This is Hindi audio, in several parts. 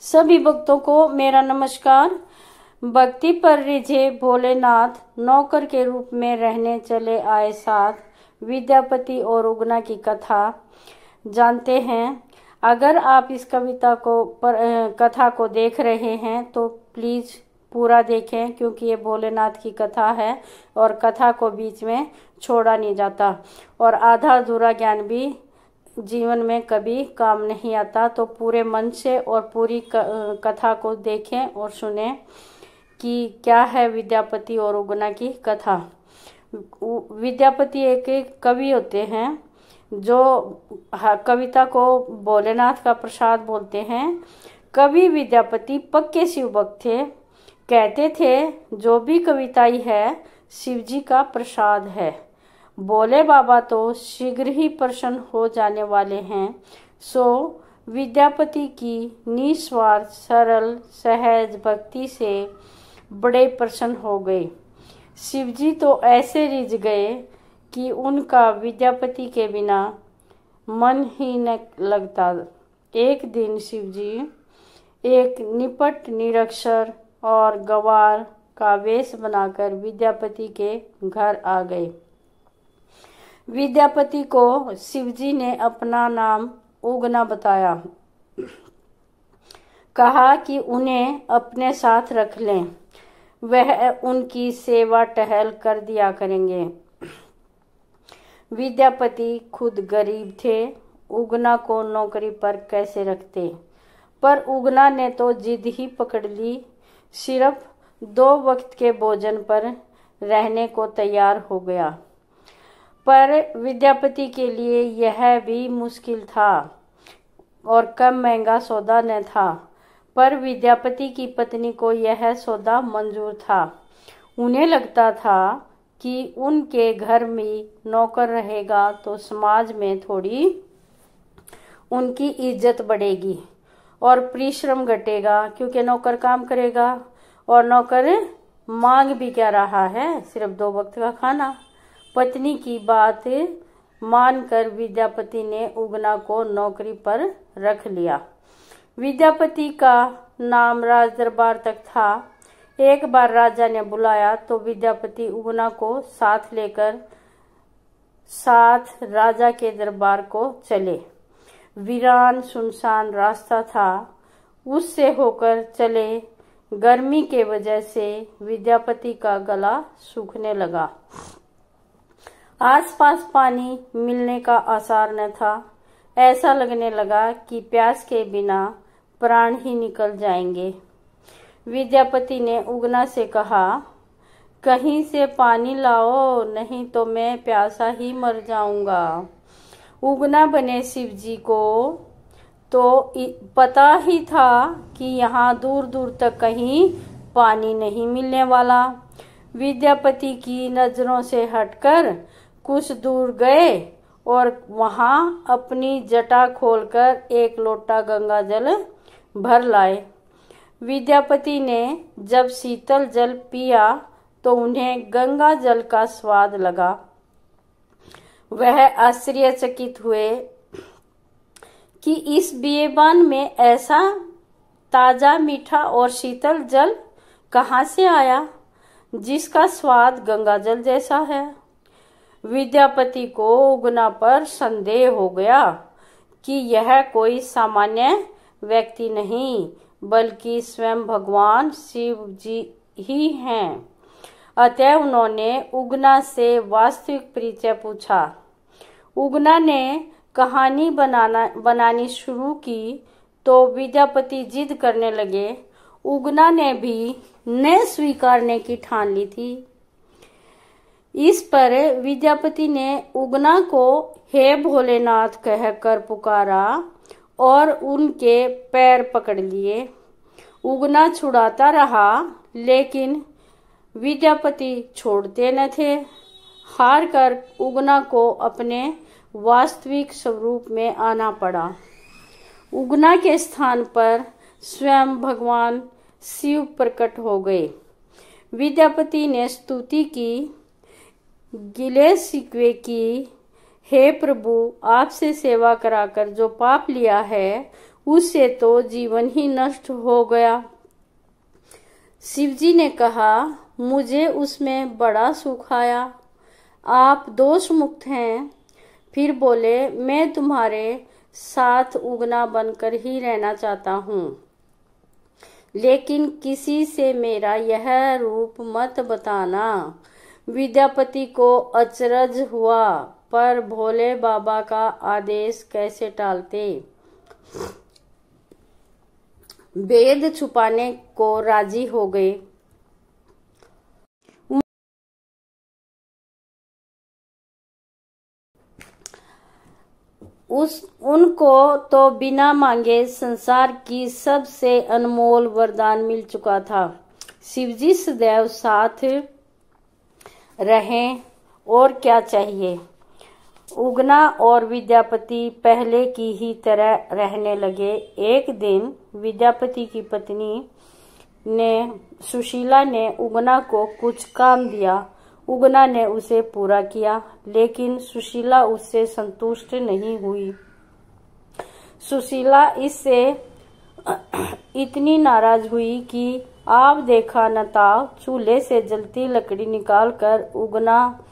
सभी भक्तों को मेरा नमस्कार। भक्ति पर रिझे भोलेनाथ नौकर के रूप में रहने चले आए साथ विद्यापति और उगना की कथा जानते हैं। अगर आप इस कथा को देख रहे हैं तो प्लीज़ पूरा देखें, क्योंकि ये भोलेनाथ की कथा है और कथा को बीच में छोड़ा नहीं जाता और आधा अधूरा ज्ञान भी जीवन में कभी काम नहीं आता। तो पूरे मन से और पूरी कथा को देखें और सुने कि क्या है विद्यापति और उगना की कथा। विद्यापति एक कवि होते हैं जो कविता को भोलेनाथ का प्रसाद बोलते हैं। कवि विद्यापति पक्के शिव भक्त थे। कहते थे जो भी कविताई है शिव जी का प्रसाद है। बोले बाबा तो शीघ्र ही प्रसन्न हो जाने वाले हैं। सो विद्यापति की निस्वार्थ सरल सहज भक्ति से बड़े प्रसन्न हो गए। शिवजी तो ऐसे रिझ गए कि उनका विद्यापति के बिना मन ही न लगता। एक दिन शिवजी एक निपट निरक्षर और गंवार का वेश बनाकर विद्यापति के घर आ गए। विद्यापति को शिवजी ने अपना नाम उगना बताया। कहा कि उन्हें अपने साथ रख लें, वह उनकी सेवा टहल कर दिया करेंगे। विद्यापति खुद गरीब थे, उगना को नौकरी पर कैसे रखते। पर उगना ने तो जिद ही पकड़ ली। सिर्फ 2 वक्त के भोजन पर रहने को तैयार हो गया। पर विद्यापति के लिए यह भी मुश्किल था और कम महंगा सौदा न था। पर विद्यापति की पत्नी को यह सौदा मंजूर था। उन्हें लगता था कि उनके घर में नौकर रहेगा तो समाज में थोड़ी उनकी इज्जत बढ़ेगी और परिश्रम घटेगा, क्योंकि नौकर काम करेगा और नौकर मांग भी क्या रहा है, सिर्फ 2 वक्त का खाना। पत्नी की बात मानकर विद्यापति ने उगना को नौकरी पर रख लिया। विद्यापति का नाम राज दरबार तक था। एक बार राजा ने बुलाया तो विद्यापति उगना को साथ लेकर साथ राजा के दरबार को चले। वीरान सुनसान रास्ता था, उससे होकर चले। गर्मी के वजह से विद्यापति का गला सूखने लगा। आसपास पानी मिलने का आसार न था। ऐसा लगने लगा कि प्यास के बिना प्राण ही निकल जाएंगे। विद्यापति ने उगना से कहा, कहीं से पानी लाओ, नहीं तो मैं प्यासा ही मर जाऊंगा। उगना बने शिव जी को तो पता ही था कि यहाँ दूर दूर तक कहीं पानी नहीं मिलने वाला। विद्यापति की नजरों से हटकर कुछ दूर गए और वहां अपनी जटा खोलकर 1 लोटा गंगा जल भर लाए। विद्यापति ने जब शीतल जल पिया तो उन्हें गंगा जल का स्वाद लगा। वह आश्चर्यचकित हुए कि इस बियाबान में ऐसा ताजा मीठा और शीतल जल कहाँ से आया, जिसका स्वाद गंगा जल जैसा है। विद्यापति को उगना पर संदेह हो गया कि यह कोई सामान्य व्यक्ति नहीं बल्कि स्वयं भगवान शिव जी ही हैं। अतः उन्होंने उगना से वास्तविक परिचय पूछा। उगना ने कहानी बनानी शुरू की तो विद्यापति जिद करने लगे। उगना ने भी न स्वीकारने की ठान ली थी। इस पर विद्यापति ने उगना को हे भोलेनाथ कहकर पुकारा और उनके पैर पकड़ लिए। उगना छुड़ाता रहा, लेकिन विद्यापति छोड़ते न थे। हार कर उगना को अपने वास्तविक स्वरूप में आना पड़ा। उगना के स्थान पर स्वयं भगवान शिव प्रकट हो गए। विद्यापति ने स्तुति की, गिले शिकवे की, हे प्रभु, आपसे सेवा कराकर जो पाप लिया है उससे तो जीवन ही नष्ट हो गया। शिवजी ने कहा, मुझे उसमें बड़ा सुख आया, आप दोष मुक्त हैं। फिर बोले, मैं तुम्हारे साथ उगना बनकर ही रहना चाहता हूँ, लेकिन किसी से मेरा यह रूप मत बताना। विद्यापति को अचरज हुआ, पर भोले बाबा का आदेश कैसे टालते। वेद छुपाने को राजी हो गए। उनको तो बिना मांगे संसार की सबसे अनमोल वरदान मिल चुका था। शिवजी सदैव साथ रहें, और क्या चाहिए। उगना और विद्यापति पहले की ही तरह रहने लगे। एक दिन विद्यापति की पत्नी सुशीला ने उगना को कुछ काम दिया। उगना ने उसे पूरा किया, लेकिन सुशीला उससे संतुष्ट नहीं हुई। सुशीला इससे इतनी नाराज हुई कि आप देखा न ताव चूल्हे से जलती लकड़ी निकालकर उगना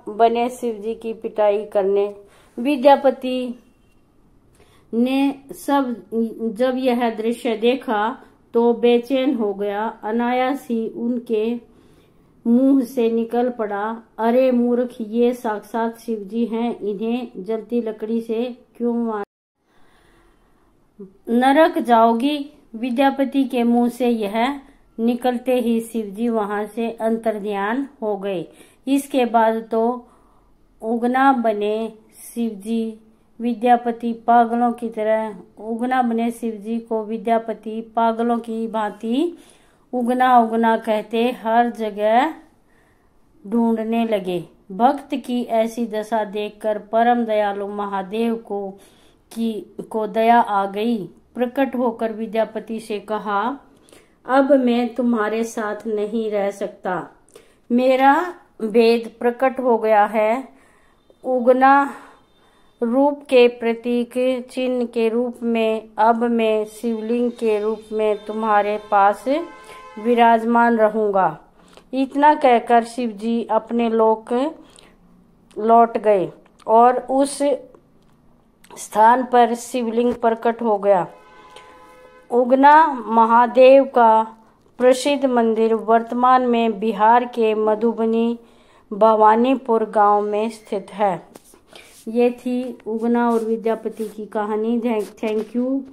बने शिवजी की पिटाई करने। विद्यापति ने जब यह दृश्य देखा तो बेचैन हो गया। अनायास ही उनके मुंह से निकल पड़ा, अरे मूर्ख, ये साक्षात शिवजी हैं, इन्हें जलती लकड़ी से क्यों मार, नरक जाओगी। विद्यापति के मुंह से यह निकलते ही शिवजी वहां से अंतर्ध्यान हो गए। इसके बाद तो उगना बने शिवजी विद्यापति पागलों की तरह, उगना बने शिवजी को विद्यापति पागलों की भांति उगना उगना कहते हर जगह ढूंढने लगे। भक्त की ऐसी दशा देखकर परम दयालु महादेव को दया आ गई। प्रकट होकर विद्यापति से कहा, अब मैं तुम्हारे साथ नहीं रह सकता, मेरा वेद प्रकट हो गया है। उगना रूप के प्रतीक चिन्ह के रूप में अब मैं शिवलिंग के रूप में तुम्हारे पास विराजमान रहूंगा। इतना कहकर शिवजी अपने लोक लौट गए और उस स्थान पर शिवलिंग प्रकट हो गया। उगना महादेव का प्रसिद्ध मंदिर वर्तमान में बिहार के मधुबनी भवानीपुर गांव में स्थित है। ये थी उगना और विद्यापति की कहानी। Thank you.